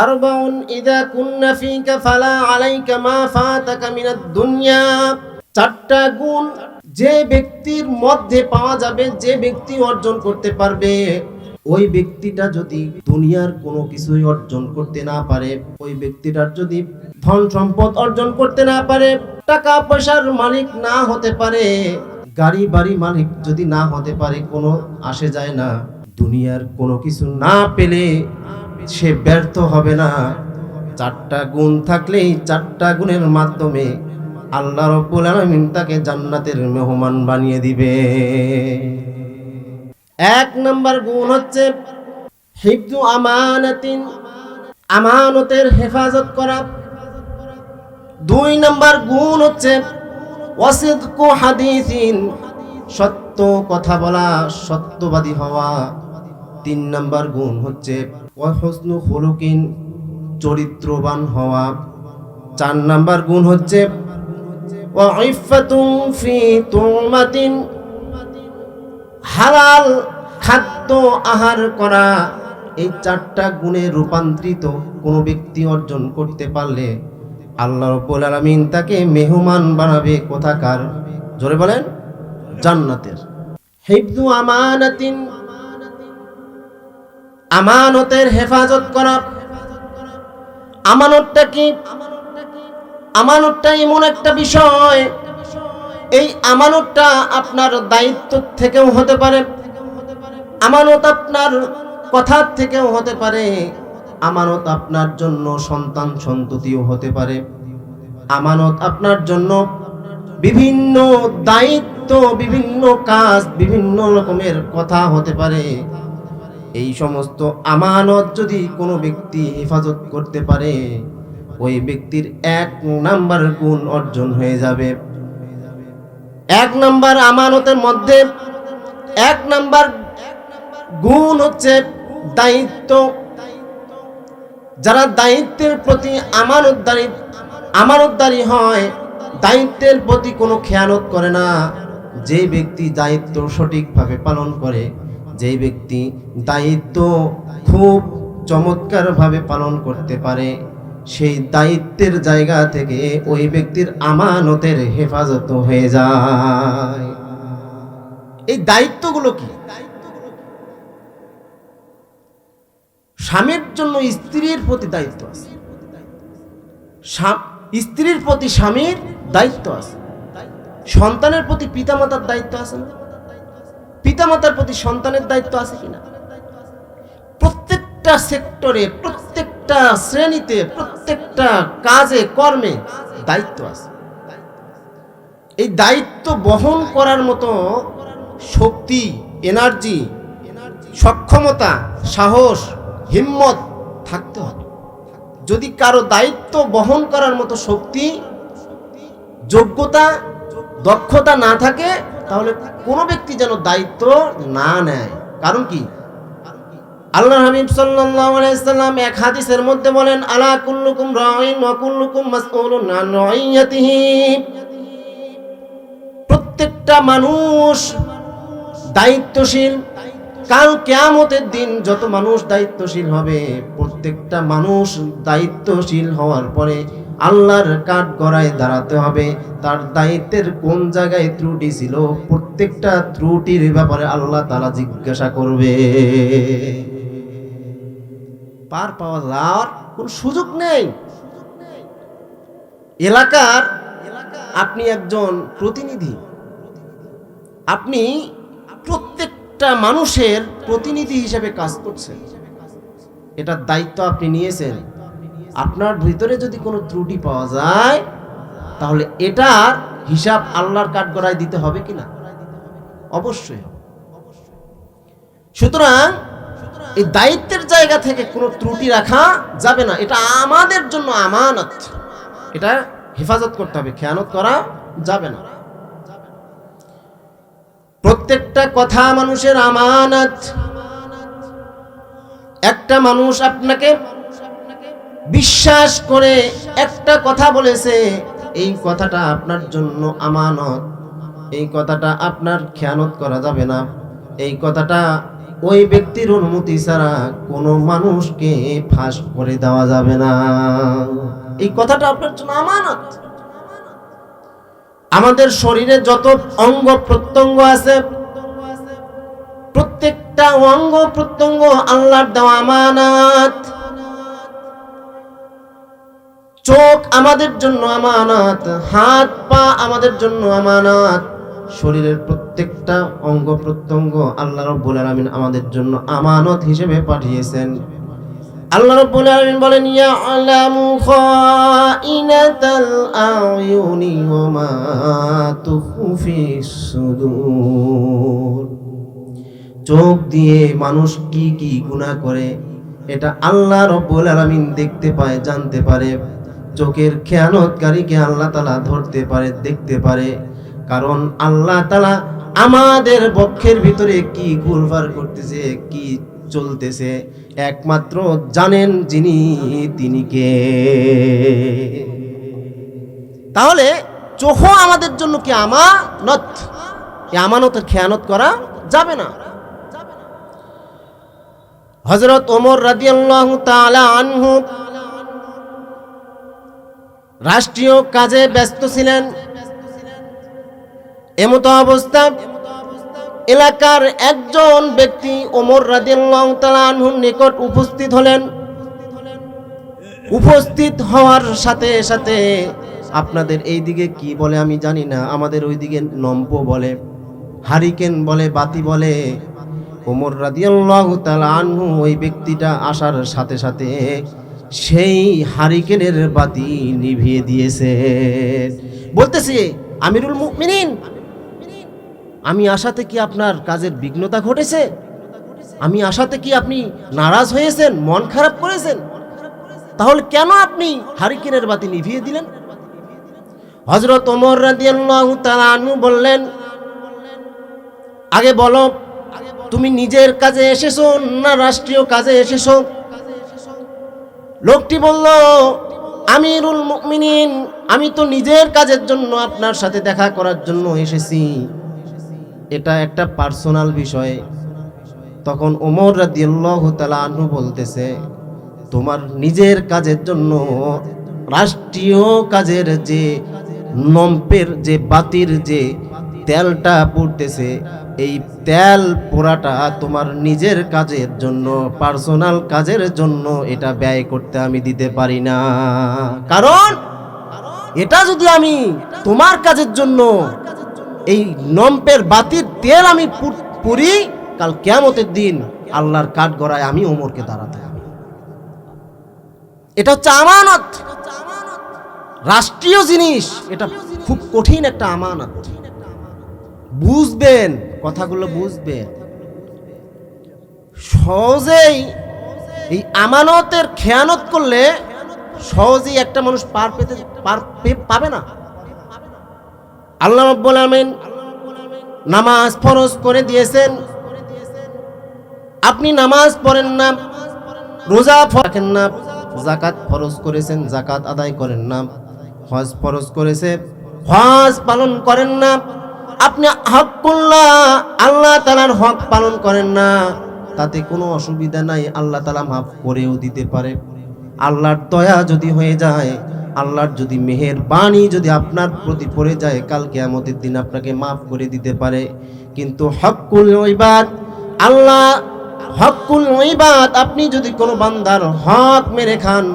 আরবাউন ইযা কুন্না ফীকা ফালা আলাইকা মা ফাতাকা মিনাদ দুনিয়া। চারটা গুণ যে ব্যক্তির মধ্যে পাওয়া যাবে, যে ব্যক্তি অর্জন করতে পারবে, ওই ব্যক্তিটা যদি দুনিয়ার কোনো কিছুই অর্জন করতে না পারে, ওই ব্যক্তিটার যদি ধন সম্পদ অর্জন করতে না পারে, টাকা পয়সার মালিক না হতে পারে, গাড়ি বাড়ি মালিক যদি না হতে পারে, কোনো আসে যায় না, দুনিয়ার কোনো কিছু না পেলে সে ব্যর্থ হবে না। চারটা গুণ থাকলেই চারটা গুণের মাধ্যমে আল্লাহ রাব্বুল আলামিন তাকে জান্নাতের মেহমান বানিয়ে দিবে। এক নাম্বার গুণ হচ্ছে হিফযু আমানাতিন, আমানতের হেফাজত করা। দুই নাম্বার গুণ হচ্ছে ওয়াসিদকু হাদিসিন, সত্য কথা বলা, সত্যবাদী হওয়া। তিন নাম্বার গুণ হচ্ছে ওয়া হুসনু খুলুকিন, চরিত্রবান হওয়া। চার নাম্বার গুণ হচ্ছে ওয়া ইফফাতুন ফি তুমাতিন, হালাল খাদ্য আহার করা। এই চারটা গুণে রূপান্তরিত কোনো ব্যক্তি অর্জন করতে পারলে আল্লাহ রাব্বুল আলামিন তাকে মেহমান বানাবে কোথাকার? জোরে বলেন, জান্নাতের। হিফযু আমানাতিন, আমানতের হেফাজত করা। আমানতটা কি? আমানতটা এমন একটা বিষয়, এই আমানতটা আপনার দায়িত্ব থেকেও হতে পারে, আমানত আপনার কথা থেকেও হতে পারে, আমানত আপনার জন্য সন্তান সন্ততিও হতে পারে, আমানত আপনার জন্য বিভিন্ন দায়িত্ব, বিভিন্ন কাজ, বিভিন্ন রকমের কথা হতে পারে। এই সমস্ত আমানত যদি কোনো ব্যক্তি হেফাজত করতে পারে, ওই ব্যক্তির এক নাম্বার গুণ অর্জন হয়ে যাবে। এক নাম্বার আমানতের মধ্যে এক নাম্বার গুণ হচ্ছে দায়িত্ব। যারা দায়িত্বের প্রতি আমানতদারি হয়, দায়িত্বের প্রতি কোনো খেয়ানত করে না, যে ব্যক্তি দায়িত্ব সঠিকভাবে পালন করে, যে ব্যক্তি দায়িত্ব খুব চমৎকারভাবে পালন করতে পারে, সেই দায়িত্বের জায়গা থেকে ওই ব্যক্তির আমানতের হেফাজত হয়ে যায়। এই দায়িত্বগুলো কি? স্বামীর জন্য স্ত্রীর প্রতি দায়িত্ব আছে, স্ত্রীর প্রতি স্বামীর দায়িত্ব আছে, সন্তানের প্রতি পিতামাতার দায়িত্ব আছে না? পিতামাতার প্রতি সন্তানের দায়িত্ব আছে কিনা? প্রত্যেকটা সেক্টরে, প্রত্যেকটা শ্রেণীতে, প্রত্যেকটা কাজে কর্মে দায়িত্ব আছে। এই দায়িত্ব বহন করার মতো শক্তি, এনার্জি, সক্ষমতা, সাহস, হিম্মত থাকতে হবে। যদি কারো দায়িত্ব বহন করার মতো শক্তি, যোগ্যতা, দক্ষতা না থাকে, তাহলে কোনো ব্যক্তি যেন দায়িত্ব না নেয়। কারণ কি? আল্লাহর হাবিব সাল্লাল্লাহু আলাইহি সাল্লাম এক হাদিসের মধ্যে বলেন, আলা কুল্লুকুম রাঈন ওয়া কুল্লুকুম মাসউলুন আন রাইয়াতিহি। প্রত্যেকটা মানুষ দায়িত্বশীল। কাল কিয়ামতের দিন যত মানুষ দায়িত্বশীল হবে, প্রত্যেকটা মানুষ দায়িত্বশীল হওয়ার পরে আল্লাহর কাঠগড়ায় দাঁড়াতে হবে। তার দায়িত্বের কোন জায়গায় ত্রুটি ছিল, প্রত্যেকটা ত্রুটির ব্যাপারে আল্লাহ তাআলা জিজ্ঞাসা করবে। পার পাওয়া যাওয়ার কোন সুযোগ নেই। এলাকার আপনি একজন প্রতিনিধি, আপনি প্রত্যেকটা মানুষের প্রতিনিধি হিসেবে কাজ করছেন, এটার দায়িত্ব আপনি নিয়েছেন। আপনার ভিতরে যদি কোনো ত্রুটি পাওয়া যায়, তাহলে এটার হিসাব আল্লাহর কাঠগড়ায় দিতে হবে কিনা? অবশ্যই। সুতরাং এই দায়িত্বের জায়গা থেকে কোনো ত্রুটি রাখা যাবে না। এটা আমাদের জন্য আমানত, এটা হেফাজত করতে হবে, খেয়ানত করা যাবে না। প্রত্যেকটা কথা মানুষের আমানত। একটা মানুষ আপনাকে বিশ্বাস করে একটা কথা বলেছে, এই কথাটা আপনার জন্য আমানত, এই কথাটা আপনার খেয়ানত করা যাবে না, এই কথাটা ওই ব্যক্তির অনুমতি ছাড়া কোনো মানুষকে ফাঁস করে দেওয়া যাবে না। এই কথাটা আপনার জন্য আমানত। আমাদের শরীরে যত অঙ্গ প্রত্যঙ্গ আছে, প্রত্যেকটা অঙ্গ প্রত্যঙ্গ আল্লাহর দেওয়া আমানত। চোখ আমাদের জন্য আমানত, হাত পা আমাদের জন্য আমানত, শরীরের প্রত্যেকটা অঙ্গ প্রত্যঙ্গ আল্লাহ রাব্বুল আলামিন আমাদের জন্য আমানত হিসেবে পাঠিয়েছেন। আল্লাহ রাব্বুল আলামিন বলেন, ইয়ালামু খাইনাতাল আয়ুনি ওয়া মা তুখফিস সুদূর। চোখ দিয়ে মানুষ কি কি গুনাহ করে এটা আল্লাহ রাব্বুল আলামিন দেখতে পায়, জানতে পারে। চোখের খেয়ানতকারীকে আল্লাহ তাআলা ধরতে পারে, দেখতে পারে। কারণ আল্লাহ তাআলা আমাদের বক্ষের ভিতরে কি ঘুরপার করতেছে, কি চলতেছে একমাত্র জানেন যিনি, তিনি কে। তাহলে চোখও আমাদের জন্য কি আমানত, এই আমানতের খেয়ানত করা যাবে না। হযরত ওমর রাদিয়াল্লাহু তাআলা আনহু রাষ্ট্রীয় কাজে ব্যস্ত ছিলেন। এমতো অবস্থা এলাকার একজন ব্যক্তি ওমর রাদিয়াল্লাহু তাআলা আনহুর নিকট উপস্থিত হলেন। উপস্থিত হওয়ার সাথে সাথে, আপনাদের এই দিকে কি বলে আমি জানি না, আমাদের ওই দিকে নম্প বলে, হারিকেন বলে, বাতি বলে। ওমর রাদিয়াল্লাহু তাআলা আনহু ওই ব্যক্তিটা আসার সাথে সাথে সেই হারিকেনের বাতি নিভিয়ে দিয়েছে। বলতেছে, আমিরুল মুমিনিন, আমি আসাতে কি আপনার কাজের বিঘ্নতা ঘটেছে? আমি আসাতে কি আপনি নারাজ হয়েছেন, মন খারাপ করেছেন? তাহলে কেন আপনি হারিকেনের বাতি নিভিয়ে দিলেন? হযরত ওমর রাদিয়াল্লাহু তাআলা আনহু বললেন, আগে বলো, তুমি নিজের কাজে এসেছো না রাষ্ট্রীয় কাজে এসেছো? লোকটি বলল, আমিরুল মুমিনিন, আমি তো নিজের কাজের জন্য আপনার সাথে দেখা করার জন্য এসেছি, এটা একটা পার্সোনাল বিষয়। তখন ওমর রাদিয়াল্লাহু তাআলা আনহু বলতেছে, তোমার নিজের কাজের জন্য রাষ্ট্রীয় কাজের যে নম্পের যে বাতির যে তেলটা পড়তেছে, এই তেল পোড়াটা তোমার নিজের কাজের জন্য, পার্সোনাল কাজের জন্য এটা ব্যয় করতে আমি দিতে পারি না। কারণ এটা যদি আমি তোমার কাজের জন্য এই নম্পের বাতির তেল আমি পুরি, কাল কিয়ামতের দিন আল্লাহর কাঠগড়ায় আমি ওমরকে দাঁড়াতে হবে। এটা হচ্ছে আমানত, রাষ্ট্রীয় জিনিস, এটা খুব কঠিন একটা আমানত। বুঝবেন, কথাগুলো বুঝবেন। সহজেই এই আমানতের খেয়ানত করলে সহজেই একটা মানুষ পাবে না। আল্লাহ রাব্বুল আলামিন নামাজ ফরজ করে দিয়েছেন, আপনি নামাজ পড়েন না, রোজা রাখেন না, যাকাত ফরজ করেছেন, যাকাত আদায় করেন না, হজ ফরজ করেছে, হজ পালন করেন না, আপনি হকুল্লাহ আল্লাহ তাআলার হক পালন করেন না, তাতে কোনো অসুবিধা নাই, আল্লাহ তাআলা মাফ করেও দিতে পারে। আল্লাহর দয়া যদি হয়ে যায়, আল্লাহর যদি মেহেরবানি যদি আপনার প্রতি পড়ে যায়, কাল কিয়ামতের দিন আপনাকে মাফ করে দিতে পারে। কিন্তু হকুল ইবাদ, আল্লাহ হকুল ইবাদ, আপনি যদি কোনো বান্দার হক মেরে খান,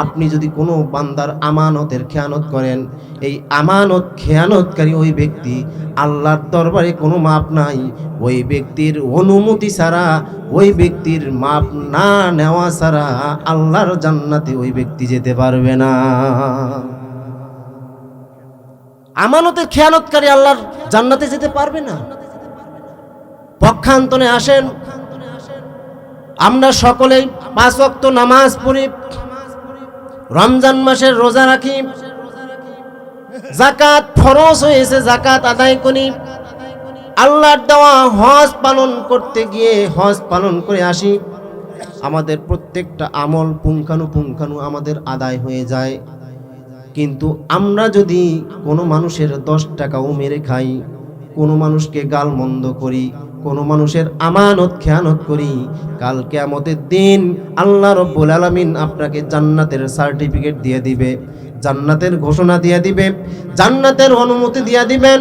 আপনি যদি কোনো বান্দার আমানতের খেয়ানত করেন, এই আমানত খেয়ানতকারী ওই ব্যক্তি আল্লাহর দরবারে কোনো মাপ নাই। ওই ব্যক্তির অনুমতি ছাড়া, ওই ব্যক্তির মাপ না নেওয়া ছাড়া আল্লাহর জান্নাতে ওই ব্যক্তি যেতে পারবে না। আমানতের খেয়ানতকারী আল্লাহর জান্নাতে যেতে পারবে না। পক্ষান্তরে আসেন, আমরা সকলেই 5 ওয়াক্ত নামাজ পড়ি, রমজান মাসের রোজা রাখি, যাকাত ফরজ হয়েছে যাকাত আদায় করি, আল্লাহর দেওয়া হজ পালন করতে গিয়ে হজ পালন করে আসি। আমাদের প্রত্যেকটা আমল পুঙ্খানু আমাদের আদায় হয়ে যায়। কিন্তু আমরা যদি কোনো মানুষের 10 টাকাও মেরে খাই, কোনো মানুষকে গালমন্দ করি, কোনো মানুষের আমানত খেয়ানত করি, কাল কিয়ামতের দিন আল্লাহ রাব্বুল আলামিন আপনাকে জান্নাতের সার্টিফিকেট দিয়ে দিবে, জান্নাতের ঘোষণা দিয়ে দিবে, জান্নাতের অনুমতি দিয়ে দিবেন।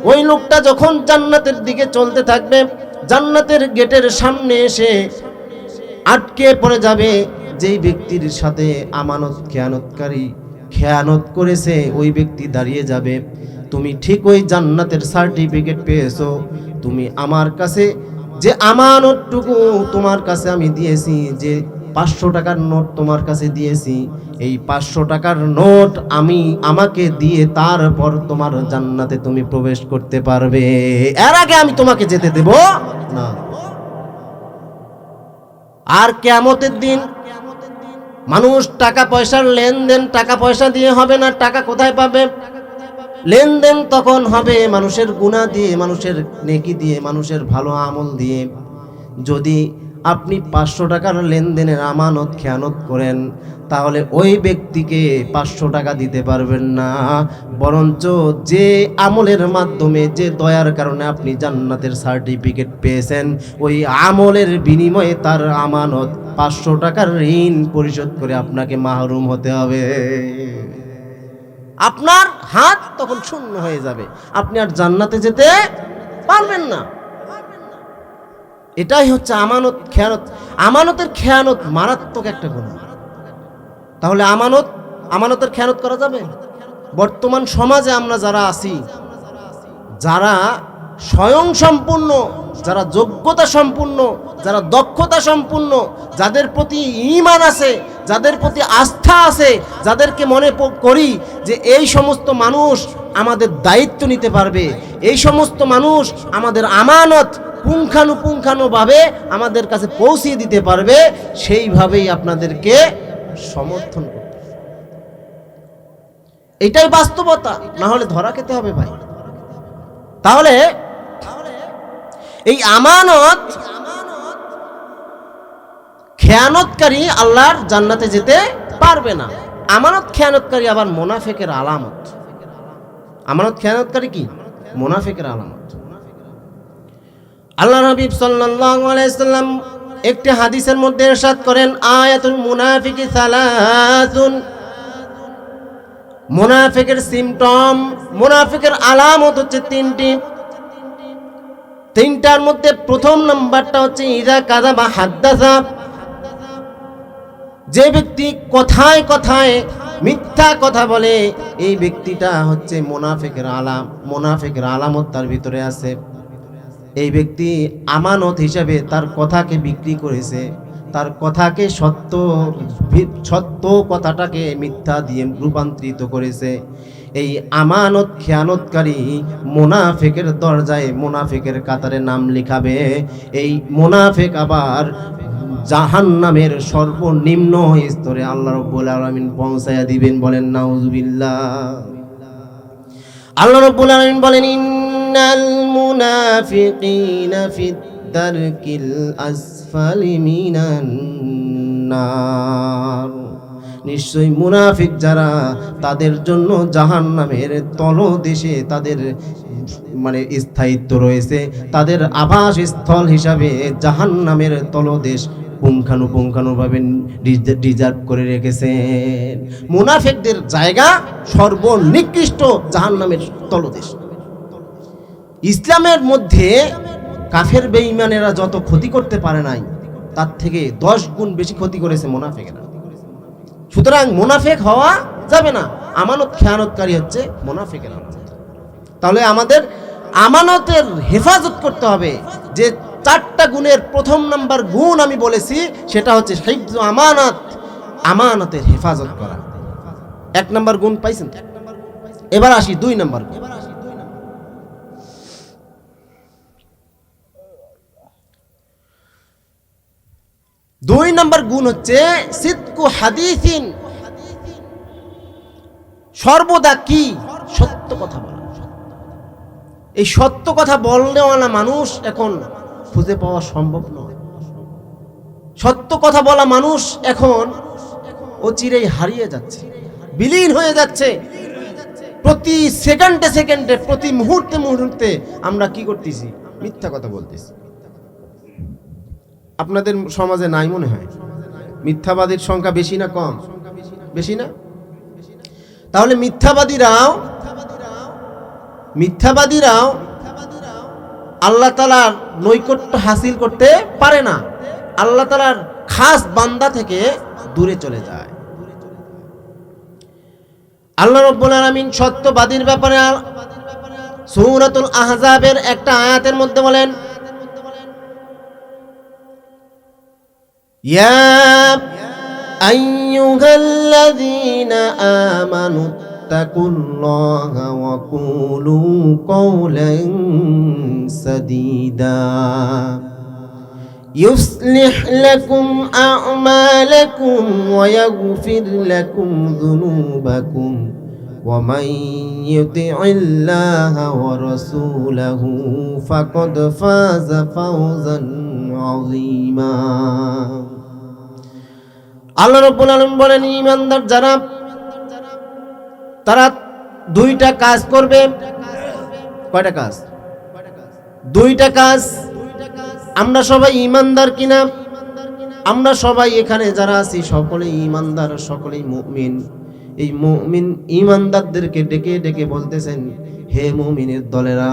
ওই লোকটা যখন জান্নাতের দিকে চলতে থাকবে, জান্নাতের গেটের সামনে এসে আটকে পড়ে যাবে। যেই ব্যক্তির সাথে আমানত খেয়ানতকারী খেয়ানত করেছে ওই ব্যক্তি দাঁড়িয়ে যাবে, তুমি ঠিক ওই জান্নাতের সার্টিফিকেট পেয়েছো, তুমি আমার কাছে যে আমানতটুকু তোমার কাছে আমি দিয়েছি, যে 500 টাকার নোট তোমার কাছে দিয়েছি, এই 500 টাকার নোট আমাকে দিয়ে তারপর তোমার জান্নাতে তুমি প্রবেশ করতে পারবে, এর আগে আমি তোমাকে যেতে দেব না। আর কিয়ামতের দিন মানুষ টাকা পয়সার লেনদেন টাকা পয়সা দিয়ে হবে না, টাকা কোথায় পাবে? লেনদেন তখন হবে মানুষের গুনাহ দিয়ে, মানুষের নেকি দিয়ে, মানুষের ভালো আমল দিয়ে। যদি আপনি 500 টাকার লেনদেনের আমানত খেয়ানত করেন, তাহলে ওই ব্যক্তিকে 500 টাকা দিতে পারবেন না, বরঞ্চ যে আমলের মাধ্যমে, যে দয়ার কারণে আপনি জান্নাতের সার্টিফিকেট পেয়েছেন, ওই আমলের বিনিময়ে তার আমানত 500 টাকার ঋণ পরিশোধ করে আপনাকে মাহরুম হতে হবে। আপনার হাত তখন শূন্য হয়ে যাবে, আপনি আর জান্নাতে যেতে পারবেন না। এটাই হচ্ছে আমানত খেয়ানত। আমানতের খেয়ানত মারাত্মক একটা গুনাহ। তাহলে আমানতের খেয়ানত করা যাবে? বর্তমান সমাজে আমরা যারা আছি, যারা স্বয়ং সম্পূর্ণ, যারা যোগ্যতা সম্পূর্ণ, যারা দক্ষতা সম্পূর্ণ, যাদের প্রতি ঈমান আছে, যাদের প্রতি আস্থা আছে, যাদেরকে মনে করি যে এই সমস্ত মানুষ আমাদের দায়িত্ব নিতে পারবে, এই সমস্ত মানুষ আমাদের আমানত পুঙ্খানুপুঙ্খানুভাবে আমাদের কাছে পৌঁছিয়ে দিতে পারবে, সেইভাবেই আপনাদেরকে সমর্থন করতে। এটাই বাস্তবতা, না হলে ধরা খেতে হবে ভাই। তাহলে এই আমানত খেয়ানতকারী আল্লাহর জান্নাতে যেতে পারবে না। আমানত খেয়ানতকারী আবার মুনাফিকের আলামত। আমানত খেয়ানতকারী কি? মুনাফিকের আলামত। আল্লাহ নবী সাল্লাল্লাহু আলাইহি সাল্লাম একটি হাদিসের মধ্যে ইরশাদ করেন, আয়াতুল মুনাফিকি সালাসুন। মুনাফিকের সিম্পটম, মুনাফিকের আলামত হচ্ছে তিনটি। তিনটার মধ্যে প্রথম নাম্বারটা হচ্ছে ইযা কাযাবা হাদ্দাসা। যে ব্যক্তি কথায় কথায় মিথ্যা কথা বলে, এই ব্যক্তিটা হচ্ছে মুনাফিকের মুনাফিকের আলামত তার ভিতরে আছে। এই ব্যক্তি আমানত হিসেবে তার কথাকে বিক্রি করেছে, তার কথাকে সত্য কথাটাকে মিথ্যা দিয়ে রূপান্তরিত করেছে। এই আমানত খেয়ানতকারী মুনাফিকের দরজায়, মুনাফিকের কাতারে নাম লিখাবে। এই মুনাফিক আবার জাহান্নামের সর্বনিম্ন স্তরে আল্লাহ রাব্বুল আলামিন পৌঁছায়া দিবেন। বলেন নাউযুবিল্লাহ। আল্লাহ রাব্বুল আলামিন বলেন, ইন্নাল মুনাফিকিনা ফিদ দারকিল আসফালি মিনান নার। নিশ্চয়ই মুনাফিক যারা, তাদের জন্য জাহান্নামের তলদেশে তাদের স্থায়িত্ব রয়েছে, তাদের আবাস স্থল হিসাবে জাহান্নামের তলদেশ পুঙ্খানুপুঙ্খানুভাবে রিজার্ভ করে রেখেছেন। মুনাফিকদের জায়গা সর্বনিকৃষ্ট জাহান্নামের তলদেশ। ইসলামের মধ্যে কাফের বেঈমানেরা যত ক্ষতি করতে পারে নাই, তার থেকে 10 গুণ বেশি ক্ষতি করেছে মুনাফিকেরা। সুতরাং মুনাফিক হওয়া যাবে না। আমানত খেয়ানতকারী হচ্ছে মুনাফিকের আলামত। তাহলে আমাদের আমানতের হেফাজত করতে হবে। যে 4টা গুণের প্রথম নাম্বার গুণ আমি বলেছি, সেটা হচ্ছে হিফজ আমানত, আমানতের হেফাজত করা। 1 নাম্বার গুণ পাইছেন। এবার আসি 2 নাম্বার গুণ। 2 নাম্বার গুণ হচ্ছে সিদকু হাদিসিন। সর্বদা কি? সত্য কথা বলা। এই সত্য কথা বলনেওয়ালা মানুষ এখন খুঁজে পাওয়া সম্ভব নয়। সত্য কথা বলা মানুষ এখন অচিরেই হারিয়ে যাচ্ছে, বিলীন হয়ে যাচ্ছে। প্রতি সেকেন্ডে সেকেন্ডে, প্রতি মুহূর্তে মুহূর্তে আমরা কি করতেছি? মিথ্যা কথা বলতেছি। আপনাদের সমাজে নাই মনে হয়? মিথ্যাবাদীর সংখ্যা বেশি না কম? বেশি না? তাহলে মিথ্যাবাদীরাও আল্লাহ তাআলার নৈকট্য হাসিল করতে পারে না, আল্লাহ তাআলার খাস বান্দা থেকে দূরে চলে যায়। আল্লাহ রাব্বুল আলামিন সত্যবাদীর ব্যাপারে সূরাতুল আহজাবের একটা আয়াতের মধ্যে বলেন, ইয়া আইয়ুহাল্লাযীনা আমানু তাকুল্লাহা ওয়া কুলু কওলান সাদীদা يصلح لكم أعمالكم ويغفر لكم ذنوبكم ومن يطع الله ورسوله فقد فاز فوزا عظيما আল্লাহ রাব্বুল আলামিন বলেন, ঈমানদার যারা তারা দুইটা কাজ করবে। কয়টা কাজ? দুইটা কাজ। আমরা সবাই ঈমানদার কিনা? আমরা সবাই এখানে যারা আছি সকলেই ঈমানদার, সকলেই মুমিন। এই মুমিন ঈমানদারদেরকে ডেকে ডেকে বলতেছেন, হে মুমিনের দলেরা,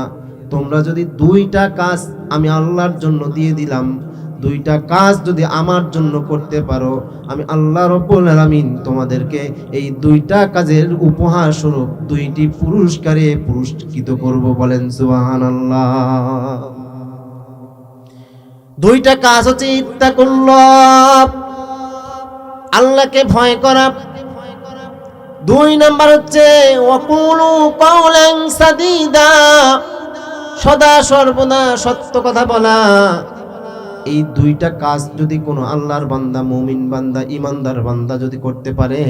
তোমরা যদি দুইটা কাজ আমি আল্লাহর জন্য দিয়ে দিলাম, দুইটা কাজ যদি আমার জন্য করতে পারো, আমি আল্লাহ রাব্বুল আলামিন তোমাদেরকে এই দুইটা কাজের উপহার স্বরূপ দুইটি পুরস্কারে পুরস্কৃত করব। বলেন সুবহানাল্লাহ। দুইটা কাজ হচ্ছে ইত্তাকুল্লাহ, আল্লাহকে ভয় করা। দুই নাম্বার হচ্ছে ওয়াকুলু কাওলান সাদীদা, সদা সর্বদা সত্য কথা বলা। এই দুইটা কাজ যদি কোনো আল্লাহর বান্দা, মুমিন বান্দা, ঈমানদার বান্দা যদি করতে পারে,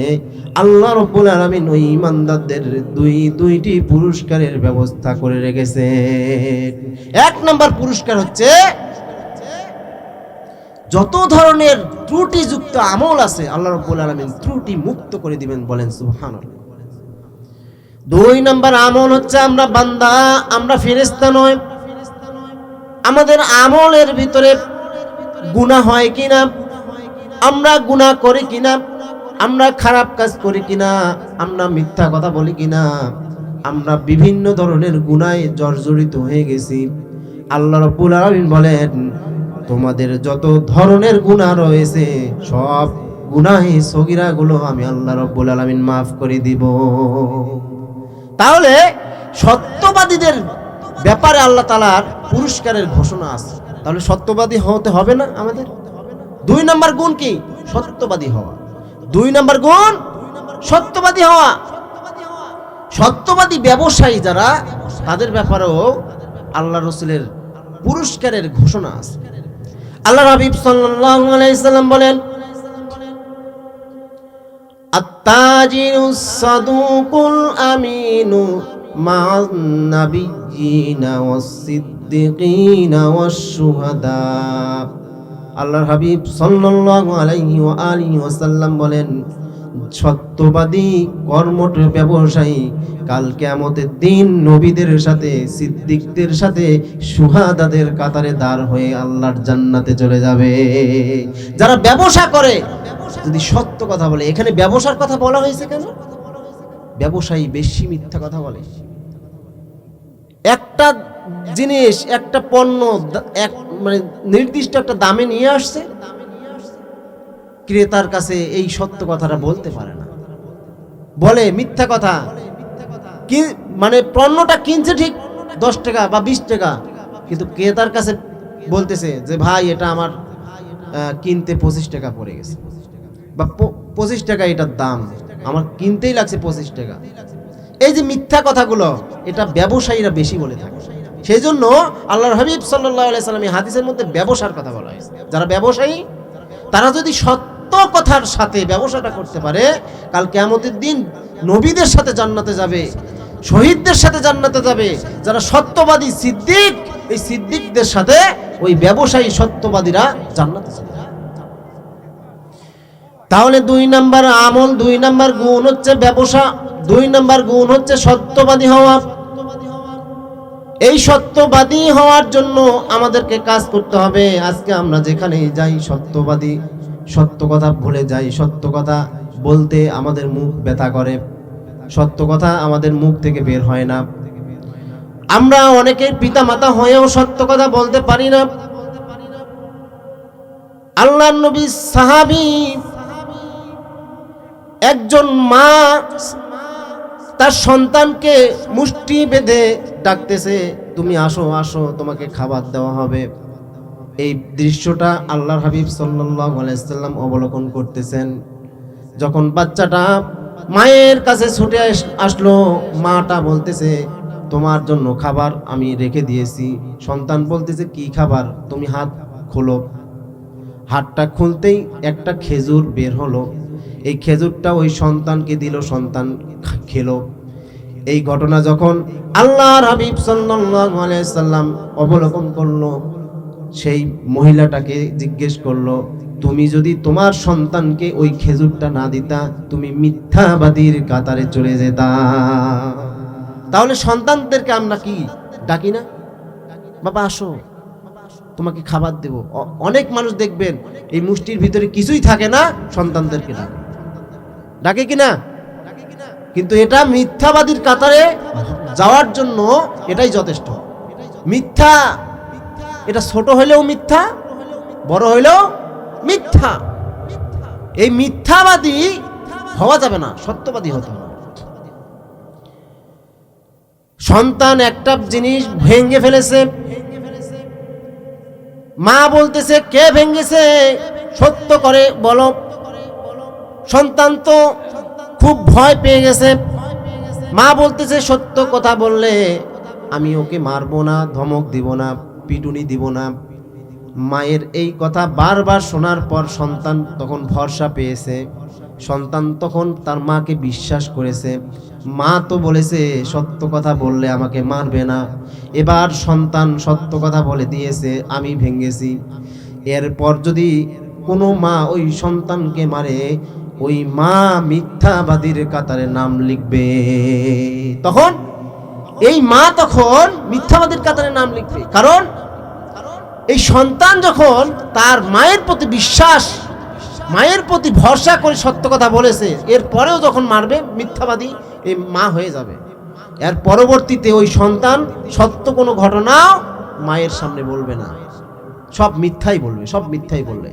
আল্লাহ রাব্বুল আলামিন ওই ঈমানদারদের দুইটি পুরস্কারের ব্যবস্থা করে রেখেছে। এক নাম্বার পুরস্কার হচ্ছে যত ধরনের ত্রুটিযুক্ত আমল আছে আল্লাহ রাব্বুল আলামিন ত্রুটি মুক্ত করে দিবেন। বলেন সুবহানাল্লাহ। দুই নাম্বার আমল হচ্ছে আমরা বান্দা, আমরা ফেরেশতা নয়। আমাদের আমলের ভিতরে গুনাহ হয় কিনা, আমরা গুনাহ করি কিনা, আমরা খারাপ কাজ করি কিনা, আমরা মিথ্যা কথা বলি কিনা, আমরা বিভিন্ন ধরনের গুনাহে জর্জরিত হয়ে গেছি। আল্লাহ রাব্বুল আলামিন বলেন, তোমাদের যত ধরনের গুনাহ রয়েছে সব গুনাহে সগীরাগুলো আমি আল্লাহ রাব্বুল আলামিন মাফ করে দিব। তাহলে সত্যবাদীদের ব্যাপারে আল্লাহ তাআলার পুরস্কারের ঘোষণা আছে। তাহলে সত্যবাদী হতে হবে না আমাদের? দুই নাম্বার গুণ কি? সত্যবাদী হওয়া। দুই নাম্বার গুণ সত্যবাদী হওয়া। সত্যবাদী ব্যবসায়ী যারা, তাদের ব্যাপারেও আল্লাহ রাসূলের পুরস্কারের ঘোষণা আছে। আল্লাহ হাবিব সাল্লাল্লাহু আলাইহি সাল্লাম বলেন, আত-তাজিরুস সাদুকুল আমিনু মা'আন নাবিয়্যিনা ওয়াস-সিদ্দিকিনা ওয়াশ-শুহাদা। আল্লাহর হাবিব সাল্লাল্লাহু আলাইহি ওয়া আলিহি ওয়াসাল্লাম বলেন, সত্যবাদী কর্মঠ ব্যবসায়ী কাল কিয়ামতের দিন নবীদের সাথে, সিদ্দিকদের সাথে, শুহাদাদের কাতারে দাঁড় হয়ে আল্লাহর জান্নাতে চলে যাবে। যারা ব্যবসা করে যদি সত্য কথা বলে, এখানে ব্যবসার কথা বলা হয়েছে কেন? ব্যবসায়ী বেশি মিথ্যা কথা বলে। একটা জিনিস, একটা পণ্য মানে নির্দিষ্ট একটা দামে নিয়ে আসছে, ক্রেতার কাছে এই সত্য কথাটা বলতে পারে না, বলে মিথ্যা কথা। কি মানে পণ্যটা কিনছে ঠিক 10 টাকা বা 20 টাকা, কিন্তু ক্রেতার কাছে বলতেছে যে ভাই এটা আমার কিনতে 25 টাকা পড়ে গেছে, বা 25 টাকা এটার দাম, আমার কিনতেই লাগছে 25 টাকা। এই যে মিথ্যা কথাগুলো, এটা ব্যবসায়ীরা বেশি বলে থাকে। সেই জন্য আল্লাহর হাবিব সাল্লাল্লাহু আলাইহি সাল্লাম এই হাদিসের মধ্যে ব্যবসার কথা বলা হয়েছে। যারা ব্যবসায়ী তারা যদি সত্য কথার সাথে ব্যবসাটা করতে পারে, কাল কিয়ামতের দিন নবীদের সাথে জান্নাতে যাবে, শহীদদের সাথে জান্নাতে যাবে। যারা সত্যবাদী সিদ্দিক, এই সিদ্দিকদের সাথে ওই ব্যবসায়ী সত্যবাদীরা জান্নাতে যাবে। তাহলে 2 নাম্বার আমল, 2 নাম্বার গুণ হচ্ছে ব্যবসা, 2 নাম্বার গুণ হচ্ছে সত্যবাদী হওয়া। এই সত্যবাদী হওয়ার জন্য আমাদেরকে কাজ করতে হবে। আজকে আমরা যেখানেই যাই সত্যবাদী, সত্য কথা ভুলে যাই। সত্য কথা বলতে আমাদের মুখ ব্যথা করে, সত্য কথা আমাদের মুখ থেকে বের হয় না। আমরা অনেকের পিতা মাতা হয়েও সত্য কথা বলতে পারি না। আল্লাহর নবী সাহাবী একজন মা তার সন্তানকে মুষ্টি বেঁধে ডাকতেছে, তুমি আসো আসো, তোমাকে খাবার দেওয়া হবে। এই দৃশ্যটা আল্লাহর হাবিব সাল্লাল্লাহু আলাইহি ওয়াসাল্লাম অবলোকন করতেছেন। যখন বাচ্চাটা মায়ের কাছে ছুটে আসলো, মাটা বলতেছে, তোমার জন্য খাবার আমি রেখে দিয়েছি। সন্তান বলতেছে, কি খাবার? তুমি হাত খোলো। হাতটা খুলতেই একটা খেজুর বের হলো। এই খেজুরটা ওই সন্তানকে দিল, সন্তান খেলো। এই ঘটনা যখন আল্লাহর হাবিব সাল্লাল্লাহু আলাইহি সাল্লাম অবলোকন করলো, সেই মহিলাটাকে জিজ্ঞেস করলো, তুমি যদি তোমার সন্তানকে ওই খেজুরটা না দিতা, তুমি মিথ্যাবাদীর কাতারে চলে যেতা। তাহলে সন্তানদেরকে আমরা কি ডাকি না? বাবা আসো, তোমাকে খাবার দেব। অনেক মানুষ দেখবেন এই মুষ্টির ভিতরে কিছুই থাকে না, সন্তানদেরকে ডাকে, ডাকে কিনা? কিন্তু এটা মিথ্যাবাদীর কাতারে যাওয়ার জন্য এটাই যথেষ্ট। মিথ্যা, এটা ছোট হইলেও মিথ্যা, বড় হইলেও মিথ্যা। এই মিথ্যাবাদী হওয়া যাবে না, সত্যবাদী হতে হবে। সন্তান একটা জিনিস ভেঙে ফেলেছে, মা বলতেছে, কে ভেঙেছে? সত্য করে বলো। সন্তান তো খুব ভয় পেয়ে গেছে। মা বলতেছে, সত্য কথা বললে আমি ওকে মারবো না, ধমক দিব না, পিটুনি দিব না। মায়ের এই কথা বারবার শোনার পর সন্তান তখন ভরসা পেয়েছে। সন্তান তখন তার মাকে বিশ্বাস করেছে। মা তো বলেছে সত্য কথা বললে আমাকে মারবে না। এবার সন্তান সত্য কথা বলে দিয়েছে, আমি ভেঙেছি। এরপর যদি কোনো মা ওই সন্তানকে মারে, ওই মা মিথ্যাবাদীর কাতারে নাম লিখবে। তখন এই মা তখন মিথ্যাবাদীর কাতারে নাম লিখবে। কারণ এই সন্তান যখন তার মায়ের প্রতি বিশ্বাস, মায়ের প্রতি ভরসা করে সত্য কথা বলেছে, এরপরেও যখন মারবে, মিথ্যাবাদী এই মা হয়ে যাবে। এর পরবর্তীতে ওই সন্তান সত্য কোনো ঘটনাও মায়ের সামনে বলবে না, সব মিথ্যাই বলবে, সব মিথ্যাই বলবে।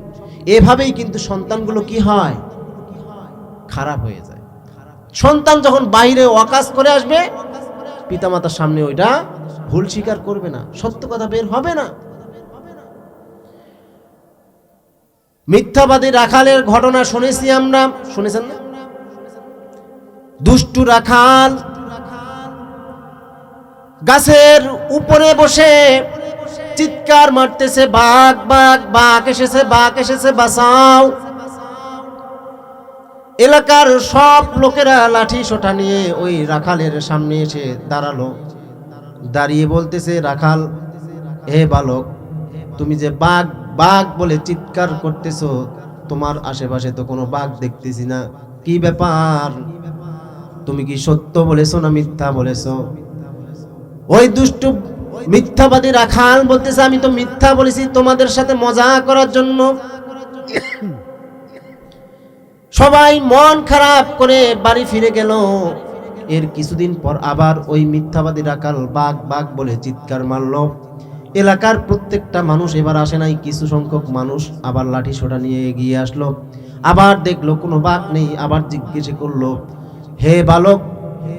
এভাবেই কিন্তু সন্তানগুলো কি হয়? খারাপ হয়ে যায়। সন্তান যখন বাইরে অকাজ করে আসবে, পিতামাতার সামনে ওইটা ভুল স্বীকার করবে না, সত্য কথা বের হবে না। মিথ্যাবাদী রাখালের ঘটনা শুনেছি আমরা, শুনেছেন না? দুষ্টু রাখাল গাছের উপরে বসে চিৎকার মারতেছে, বাঘ বাঘ বাঘ এসেছে, বাঘ এসেছে, বাঁচাও। এলাকার সব লোকেরা লাঠি সোঁটা নিয়ে ওই রাখালের সামনে এসে দাঁড়ালো। দাঁড়িয়ে বলতেছে, রাখাল, হে বালক, তুমি যে বাঘ বাঘ বলে চিৎকার করতেছো, তোমার আশেপাশে তো কোনো বাঘ দেখতেছি না, কি ব্যাপার? তুমি কি সত্য বলেছো না মিথ্যা বলেছো? ওই দুষ্টু মিথ্যাবাদী রাখাল বলতেছে, আমি তো মিথ্যা বলেছি তোমাদের সাথে মজা করার জন্য। সবাই মন খারাপ করে বাড়ি ফিরে গেল। এর কিছুদিন পর আবার ওই মিথ্যাবাদী রাখাল বাঘ বাঘ বলে চিৎকার মারলো। এলাকার প্রত্যেকটা মানুষ এবার আসে নাই, কিছু সংখ্যক মানুষ আবার লাঠি সোঁটা নিয়ে এগিয়ে আসলো। আবার দেখলো কোনো বাঘ নেই। আবার জিজ্ঞেস করলো, হে বালক,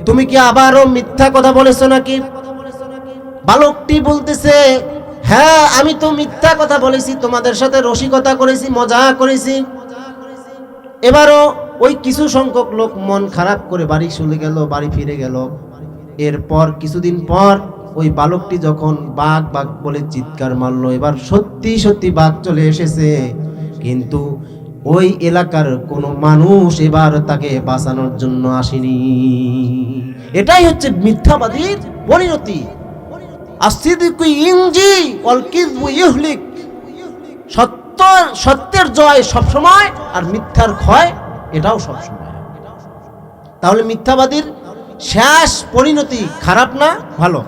তুমি কি আবারও মিথ্যা কথা বলেছো নাকি? বালকটি বলতেছে, হ্যাঁ, আমি তো মিথ্যা কথা বলেছি, তোমাদের সাথে রসিকতা করেছি, মজা করেছি। এবারও ওই কিছু সংখ্যক লোক মন খারাপ করে বাড়ি চলে গেল, বাড়ি ফিরে গেল। এরপর কিছুদিন পর ওই বালকটি যখন বাঘ বাঘ বলে চিৎকার মারলো, এবার সত্যি সত্যি বাঘ চলে এসেছে, কিন্তু ওই এলাকার কোনো মানুষ এবার তাকে বাঁচানোর জন্য আসেনি। এটাই হচ্ছে মিথ্যাবাদীর পরিণতি। আসিদিকু ইনজি ওয়াল কিযবু ইহলিক। সত্যের জয় সবসময়, আর মিথ্যার ক্ষয় এটাও সবসময়। তাহলে মিথ্যাবাদীর শেষ পরিণতি খারাপ না ভালো?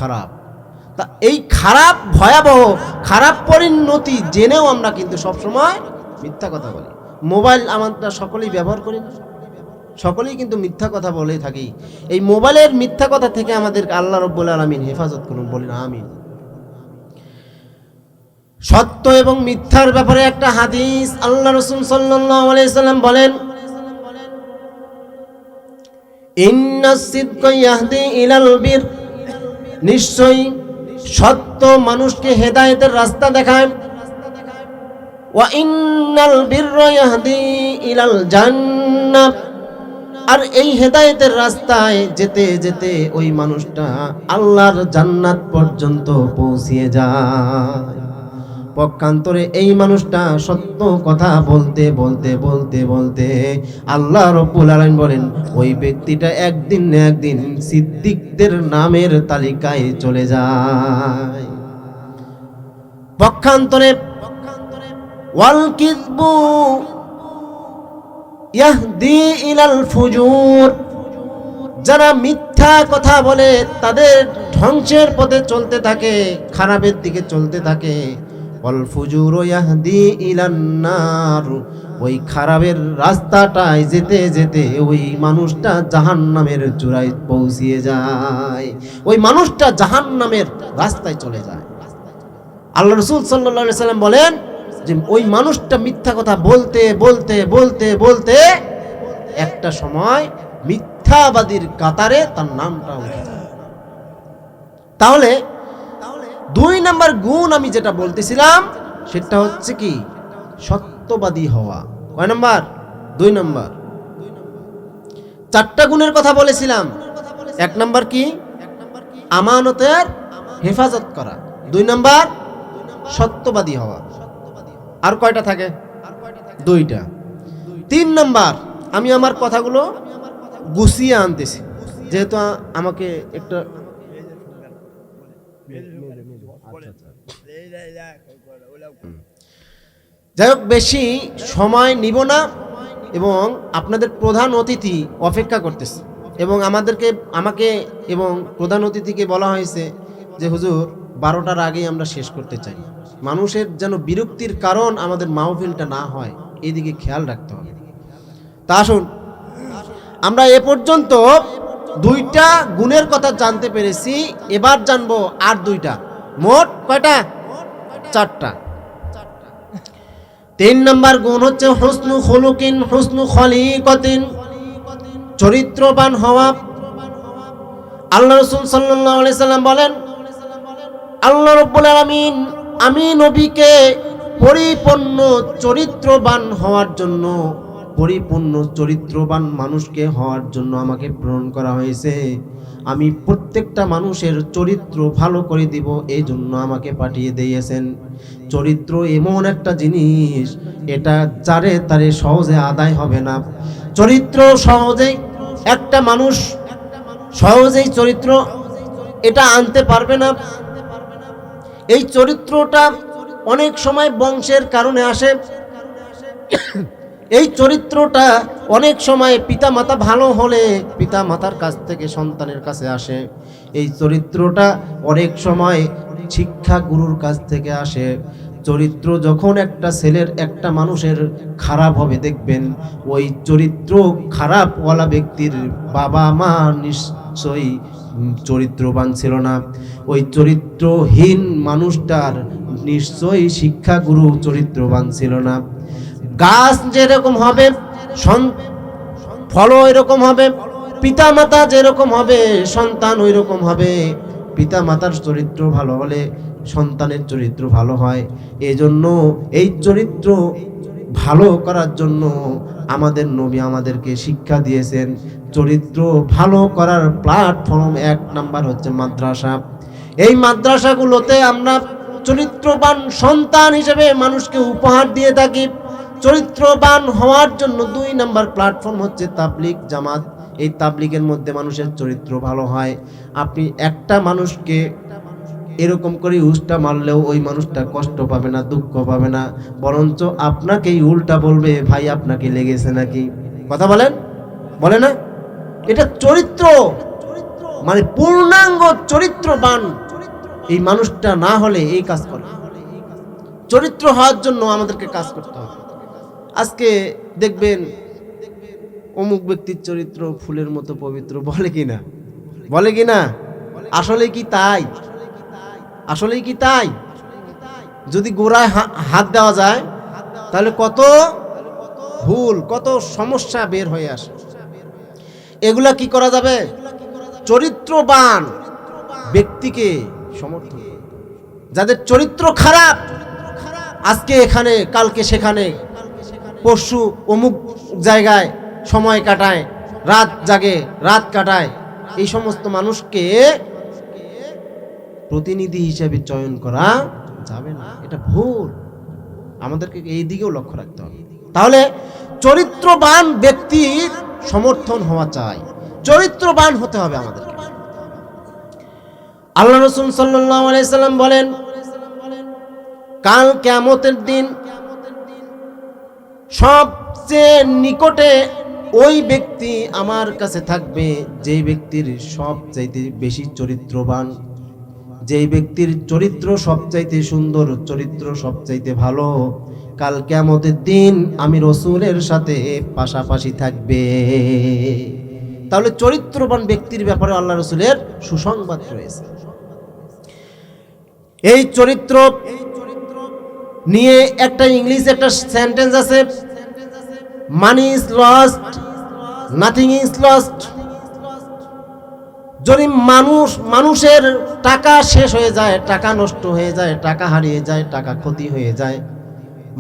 খারাপ। তা এই খারাপ, ভয়াবহ খারাপ পরিণতি জেনেও আমরা কিন্তু সবসময় মিথ্যা কথা বলি। মোবাইল আমরা সকলেই ব্যবহার করি না, সকলেই কিন্তু মিথ্যা কথা বলে থাকি। এই মোবাইলের মিথ্যা কথা থেকে আমাদের আল্লাহ রাব্বুল আলামিন হেফাজত করুন, বলি না আমিন। সত্য এবং মিথ্যার ব্যাপারে একটা হাদিস, আল্লাহ রাসূল সাল্লাল্লাহু আলাইহি সাল্লাম বলেন, ইন্নাস সিদকা ইয়াহদি ইলাল বির, নিশ্চয়ই সত্য মানুষকে হেদায়েতের রাস্তা দেখায়। ওয়া ইন্নাল বিররা ইয়াহদি ইলাল জান্নাহ, আর এই হেদায়েতের রাস্তায় যেতে যেতে ওই মানুষটা আল্লাহর জান্নাত পর্যন্ত পৌঁছিয়ে যায়। পক্ষান্তরে এই মানুষটা সত্য কথা বলতে বলতে বলতে বলতে আল্লাহ রাব্বুল আলামিন বলেন ওই ব্যক্তিটা একদিন না একদিন সিদ্দিকদের নামের তালিকায় চলে যায়। পক্ষান্তরে ওয়াল কিযবু ইয়াহদি ইলাল ফুজুর, যারা মিথ্যা কথা বলে তাদের ধ্বংসের পথে চলতে থাকে, খারাপের দিকে চলতে থাকে। ওয়াল ফুজুরু ইয়াহদি ইলান নার, ওই খারাপের রাস্তাটায় যেতে যেতে ওই মানুষটা জাহান্নামের চূড়ায় পৌঁছিয়ে যায়, ওই মানুষটা জাহান্নামের রাস্তায় চলে যায়। আল্লাহ রাসূল সাল্লাল্লাহু আলাইহি সাল্লাম বলেন যে ওই মানুষটা মিথ্যা কথা বলতে বলতে বলতে বলতে একটা সময় মিথ্যাবাদীর কাতারে তার নামটা উঠে যায়। তাহলে 2 নম্বর গুণ আমি যেটা বলতেছিলাম সেটা হচ্ছে কি, সত্যবাদী হওয়া। কয় নম্বর? 2 নম্বর। 4টা গুণের কথা বলেছিলাম। 1 নম্বর কি? আমানতের হেফাজত করা। 2 নম্বর সত্যবাদী হওয়া। আর কয়টা থাকে? 2টা। 3 নম্বর, আমি আমার কথাগুলো গুছিয়ে আনতেছি, যেহেতু আমাকে একটা যাই হোক বেশি সময় নিব না, এবং আপনাদের প্রধান অতিথি অপেক্ষা করতেছে, এবং আমাকে এবং প্রধান অতিথিকে বলা হয়েছে যে হুজুর 12টার আগেই আমরা শেষ করতে চাই। মানুষের যেন বিরক্তির কারণ আমাদের মাহফিলটা না হয়, এদিকে খেয়াল রাখতে হবে। তা আসুন, আমরা এ পর্যন্ত 2টা গুণের কথা জানতে পেরেছি, এবার জানবো আর 2টা। মোট কয়টা? 4টা। 3 নম্বর গুণ হচ্ছে হুসনু খুলুকিন হুসনু খলিকাতিন, চরিত্রবান হওয়া। আল্লাহ রাসূল সাল্লাল্লাহু আলাইহি সাল্লাম বলেন, আল্লাহ রাব্বুল আলামিন আমি নবীকে পরিপূর্ণ চরিত্রবান হওয়ার জন্য, পরিপূর্ণ চরিত্রবান মানুষকে হওয়ার জন্য আমাকে প্রেরণ করা হয়েছে। আমি প্রত্যেকটা মানুষের চরিত্র ভালো করে দিব, এই জন্য আমাকে পাঠিয়ে দিয়েছেন। চরিত্র এমন একটা জিনিস, এটা যারে তারে সহজে আদায় হবে না। চরিত্র সহজেই একটা মানুষ সহজেই চরিত্র এটা আনতে পারবে না। এই চরিত্রটা অনেক সময় বংশের কারণে আসে। এই চরিত্রটা অনেক সময় পিতামাতা ভালো হলে পিতামাতার কাছ থেকে সন্তানের কাছে আসে। এই চরিত্রটা অনেক সময় শিক্ষা গুরুর কাছ থেকে আসে। চরিত্র যখন একটা ছেলের, একটা মানুষের খারাপ হবে, দেখবেন ওই চরিত্র খারাপওয়ালা ব্যক্তির বাবা মা নিশ্চয়ই চরিত্রবান ছিল না। ওই চরিত্রহীন মানুষটার নিশ্চয়ই শিক্ষা গুরু চরিত্রবান ছিল না। গাছ যেরকম হবে ফল এরকম হবে, পিতা মাতা যেরকম হবে সন্তান ওই রকম হবে। পিতা মাতার চরিত্র ভালো হলে সন্তানের চরিত্র ভালো হয়। এজন্য এই চরিত্র ভালো করার জন্য আমাদের নবী আমাদেরকে শিক্ষা দিয়েছেন। চরিত্র ভালো করার প্ল্যাটফর্ম 1 নাম্বার হচ্ছে মাদ্রাসা। এই মাদ্রাসাগুলোতে আমরা চরিত্রবান সন্তান হিসেবে মানুষকে উপহার দিয়ে থাকি। চরিত্রবান হওয়ার জন্য 2 নাম্বার প্ল্যাটফর্ম হচ্ছে তাবলীগ জামাত। এই তাবলীগের মধ্যে মানুষের চরিত্র ভালো হয়। আপনি একটা মানুষকে এরকম করে উষ্টা মারলেও ওই মানুষটা কষ্ট পাবে না, দুঃখ পাবে না, বরঞ্চ আপনাকেই উল্টা বলবে, ভাই আপনাকে লেগেছে নাকি? কথা বলেন, বলে না? এটা চরিত্র। মানে পূর্ণাঙ্গ চরিত্রবান এই মানুষটা না হলে এই কাজ করে। চরিত্র হওয়ার জন্য আমাদেরকে কাজ করতে হবে। আজকে দেখবেন অমুক ব্যক্তির চরিত্র ফুলের মতো পবিত্র, বলে কিনা? বলে কিনা? আসলে কি তাই? আসলেই কি তাই? যদি গোড়ায় হাত দেওয়া যায় তাহলে কত ভুল, কত সমস্যা বের হয়ে আসে। এগুলা কি করা যাবে? চরিত্রবান ব্যক্তিকে সমর্থন করে। যাদের চরিত্র খারাপ, আজকে এখানে কালকে সেখানে, পরশু অমুক জায়গায় সময় কাটায়, রাত জাগে, রাত কাটায়, এই সমস্ত মানুষকে প্রতিনিধি হিসেবে চয়ন করা যাবে না। এটা ভুল। আমাদেরকে এই দিকেও লক্ষ্য রাখতে হবে। তাহলে চরিত্রবান ব্যক্তির সমর্থন হওয়া চাই, চরিত্রবান হতে হবে আমাদেরকে। আল্লাহ রাসূল সাল্লাল্লাহু আলাইহি সাল্লাম বলেন, কাল কিয়ামতের দিন সবচেয়ে নিকটে ওই ব্যক্তি আমার কাছে থাকবে যেই ব্যক্তির সবচাইতে বেশি চরিত্রবান, যেই ব্যক্তির চরিত্র সবচাইতে সুন্দর, চরিত্র সবচাইতে ভালো। কাল কিয়ামতের দিন আমি রাসূলের সাথে পাশাপাশি থাকবে। তাহলে চরিত্রবান ব্যক্তির ব্যাপারে আল্লাহ রাসূলের সুসংবাদ রয়েছে। এই চরিত্র নিয়ে একটা ইংলিশ একটা সেন্টেন্স আছে, money is lost, nothing is lost. যদি মানুষের টাকা শেষ হয়ে যায়, টাকা নষ্ট হয়ে যায়, টাকা হারিয়ে যায়, টাকা ক্ষতি হয়ে যায়,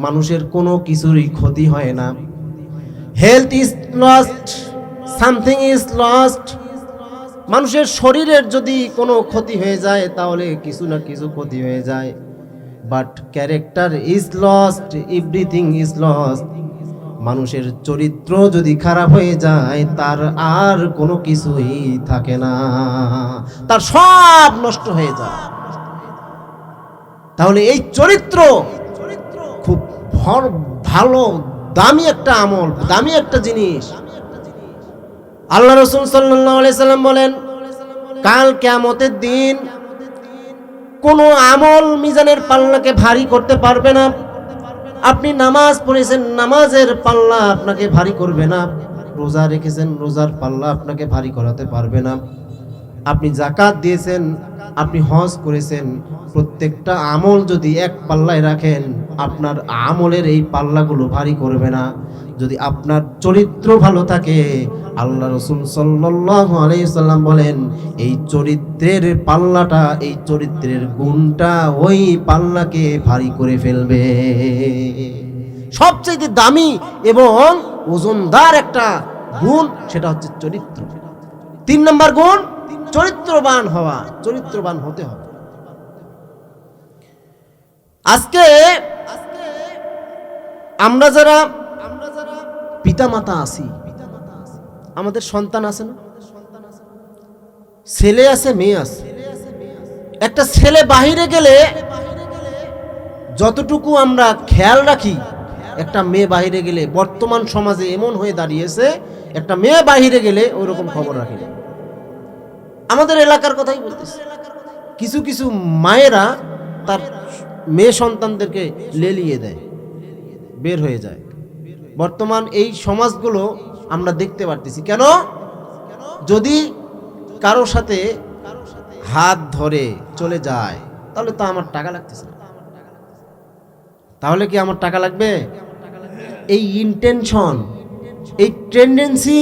মানুষের কোনো কিছুরই ক্ষতি হয় না। Health is lost, something is lost. মানুষের শরীরের যদি কোনো ক্ষতি হয়ে যায় তাহলে কিছু না কিছু ক্ষতি হয়ে যায়। But character is lost, everything is lost. মানুষের চরিত্র যদি খারাপ হয়ে যায় তার আর কোনো কিছুই থাকে না, তার সব নষ্ট হয়ে যায়। তাহলে এই চরিত্র খুব ভালো, দামি একটা আমল, দামি একটা জিনিস। আল্লাহ রাসূল সাল্লাল্লাহু আলাইহি সাল্লাম বলেন, কাল কিয়ামতের দিন কোনো আমল মিজানের পাল্লাকে ভারী করতে পারবে না। আপনি নামাজ পড়েছেন, নামাজের পাল্লা আপনাকে ভারী করবে না। রোজা রেখেছেন, রোজার পাল্লা আপনাকে ভারী করাতে পারবে না। আপনি যাকাত দিয়েছেন, আপনি হজ করেছেন, প্রত্যেকটা আমল যদি এক পাল্লায় রাখেন আপনার আমলের এই পাল্লাগুলো ভারী করবে না। যদি আপনার চরিত্র ভালো থাকে, আল্লাহ রাসূল সাল্লাল্লাহু আলাইহি সাল্লাম বলেন, এই চরিত্রের পাল্লাটা, এই চরিত্রের গুণটা ওই পাল্লাকে ভারী করে ফেলবে। সবচেয়ে দামি এবং ওজনদার একটা গুণ সেটা হচ্ছে চরিত্র। 3 নম্বর গুণ চরিত্রবান হওয়া, চরিত্রবান হতে হবে। আজকে আমরা যারা পিতামাতা আছি, আমাদের সন্তান আছে না? ছেলে আছে, মেয়ে আছে। একটা ছেলে বাহিরে গেলে যতটুকু আমরা খেয়াল রাখি, একটা মেয়ে বাহিরে গেলে, বর্তমান সমাজে এমন হয়ে দাঁড়িয়েছে, একটা মেয়ে বাহিরে গেলে ওই রকম খবর রাখি না। আমাদের এলাকার কথাই বলতেছি, কিছু কিছু মায়েরা তার মেয়ে সন্তানদেরকে লেলিয়ে দেয়, বের হয়ে যায়। বর্তমান এই সমাজগুলো আমরা দেখতে পারতেছি। কেন? যদি কারোর সাথে হাত ধরে চলে যায় তাহলে তো আমার টাকা লাগতেছে না। তাহলে কি আমার টাকা লাগবে? এই ইন্টেনশন, এই টেন্ডেন্সি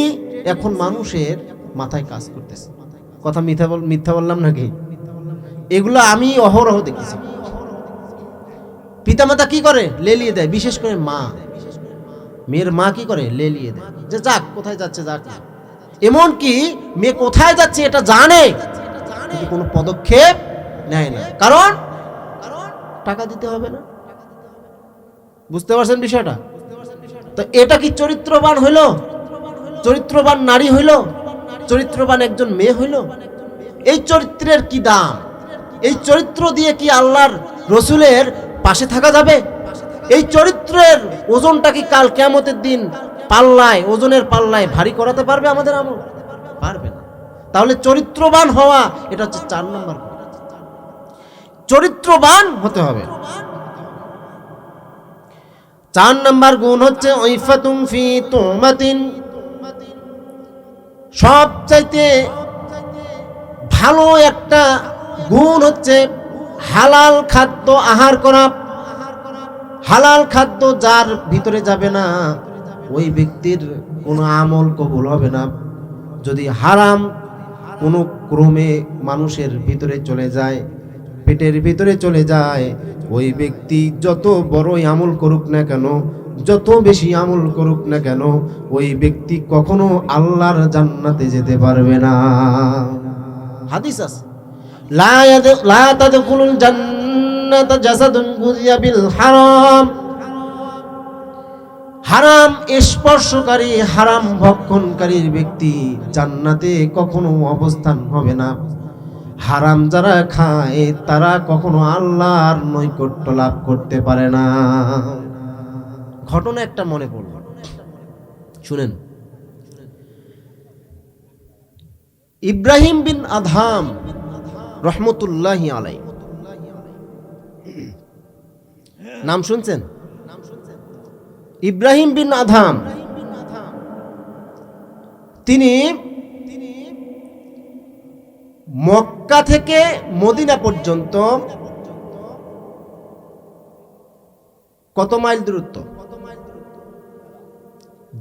এখন মানুষের মাথায় কাজ করতেছে। কথা মিথ্যা বললাম নাকি? এগুলো আমি অহরহ দেখেছি। পিতামাতা কি করে? লেলিয়ে দেয়। বিশেষ করে মা, মেয়ের মা কি করে? লেলিয়ে দেয় যে যাক, কোথায় যাচ্ছে যাক। এমনকি মেয়ে কোথায় যাচ্ছে এটা জানে, কিন্তু কোনো পদক্ষেপ নেয় না। কারণ টাকা দিতে হবে না। বুঝতে পারছেন বিষয়টা? তো এটা কি চরিত্রবান হইল? চরিত্রবান নারী হইল? চরিত্রবান একজন মেয়ে হইল? এই চরিত্রের কি দাম? এই চরিত্র দিয়ে কি আল্লাহর রসুলের পাশে থাকা যাবে? এই চরিত্রের ওজনটা কি কাল কিয়ামতের দিন পাল্লায়, ওজনের পাল্লায় ভারী করাতে পারবে আমাদের আমল? পারবে না। তাহলে চরিত্রবান হওয়া এটা হচ্ছে 4 নম্বর। চরিত্রবান হতে হবে। 4 নম্বর গুণ হচ্ছে ইফাতুন ফি তুমাতিন, সবচাইতে ভালো একটা গুণ হচ্ছে হালাল খাদ্য আহার করা। হালাল খাদ্য যার ভিতরে যাবে না ওই ব্যক্তির কোনো আমল কবুল হবে না। যদি হারাম কোনো ক্রমে মানুষের ভিতরে চলে যায়, পেটের ভিতরে চলে যায়, ওই ব্যক্তি যত বড়ই আমল করুক না কেন, যত বেশি আমল করুক না কেন, ওই ব্যক্তি কখনো আল্লাহর জান্নাতে যেতে পারবে না। হাদিস আছে, লা তাদখুলুল জান্নাতা জাসাদুন গুযিয়া বিল হারাম। হারাম স্পর্শকারী, হারাম ভক্ষণকারীর ব্যক্তি জান্নাতে কখনো অবস্থান হবে না। হারাম যারা খায় তারা কখনো আল্লাহর নৈকট্য লাভ করতে পারে না। ঘটনা একটা মনে পড়ল, শুনেন। ইব্রাহিম বিন আদহাম রহমতুল্লাহি আলাইহি, নাম শুনছেন? ইব্রাহিম বিন আদহাম তিনি মক্কা থেকে মদিনা পর্যন্ত কত মাইল দূরত্ব?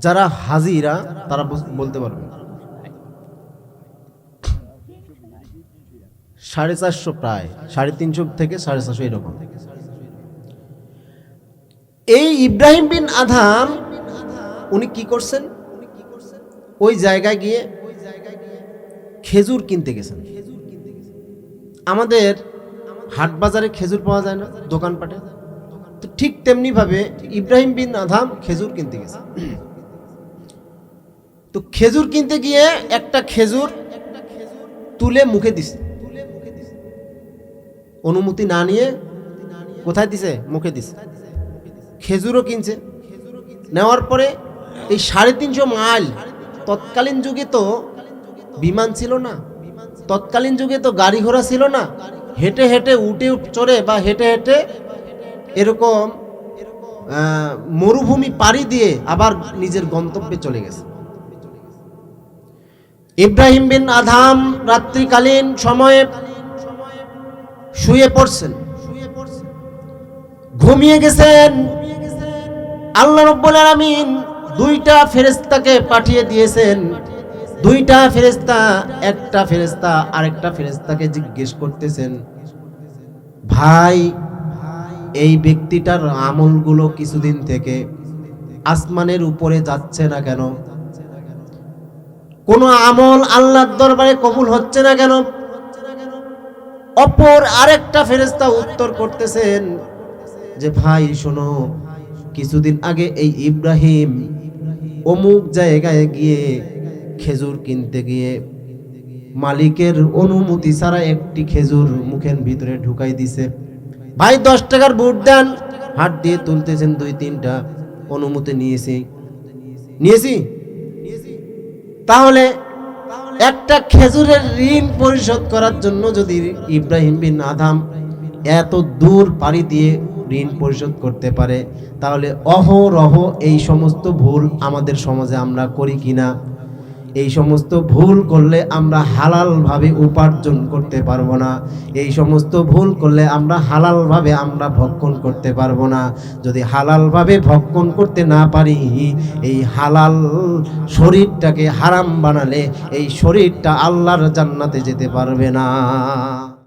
যারা হাজিরা তারা বলতে পারবে। 450, প্রায় 350 থেকে 450 এরকম। এই ইব্রাহিম বিন আদহাম উনি কি করছেন? ওই জায়গায় গিয়ে খেজুর কিনতে গেছেন। আমাদের হাট বাজারে খেজুর পাওয়া যায় না দোকানপাটে, তো ঠিক তেমনি ভাবে ইব্রাহিম বিন আদহাম খেজুর কিনতে গেছে। তো খেজুর কিনতে গিয়ে একটা খেজুর তুলে মুখে দিছে, অনুমতি না নিয়ে কোথায় দিছে? মুখে দিছে। খেজুরও কিনছে, নেওয়ার পরে এই 350 মাইল, তৎকালীন যুগে তো বিমান ছিল না, তৎকালীন যুগে তো গাড়ি ঘোড়া ছিল না, হেঁটে হেঁটে উঠে চড়ে বা হেঁটে হেঁটে এরকম মরুভূমি পাড়ি দিয়ে আবার নিজের গন্তব্যে চলে গেছে। ইব্রাহিম বিন আদহাম রাত্রিকালীন সময়ে শুয়ে পড়ছেন, ঘুমিয়ে গেছেন। আল্লাহ রাব্বুল আলামিন 2টা ফেরেশতাকে পাঠিয়ে দিয়েছেন। 2টা ফেরেশতা, একটা ফেরেশতা আরেকটা ফেরেশতাকে জিজ্ঞেস করতেছেন, ভাই এই ব্যক্তিটার আমলগুলো কিছুদিন থেকে আসমানের উপরে যাচ্ছে না কেন? কোন আমল আল্লাহর দরবারে কবুল হচ্ছে না কেন? অপর আরেকটা ফেরেশতা উত্তর করতেছেন যে ভাই শোনো, কিছুদিন আগে এই ইব্রাহিম অমুক জায়গায় গিয়ে খেজুর কিনতে গিয়ে মালিকের অনুমতি ছাড়া একটি খেজুর মুখের ভিতরে ঢুকাই দিছে। ভাই 10 টাকার বুট দেন। হাত দিয়ে তুলতেছেন 2-3টা, অনুমতি নিয়েছি। তাহলে একটা খেজুরের ঋণ পরিশোধ করার জন্য যদি ইব্রাহিম বিন আদহাম এত দূর পাড়ি দিয়ে ঋণ পরিশোধ করতে পারে, তাহলে অহরহ এই সমস্ত ভুল আমাদের সমাজে আমরা করি কিনা? এই সমস্ত ভুল করলে আমরা হালালভাবে উপার্জন করতে পারবো না। এই সমস্ত ভুল করলে আমরা হালালভাবে আমরা ভক্ষণ করতে পারবো না। যদি হালালভাবে ভক্ষণ করতে না পারি, এই হালাল শরীরটাকে হারাম বানালে এই শরীরটা আল্লাহর জান্নাতে যেতে পারবে না।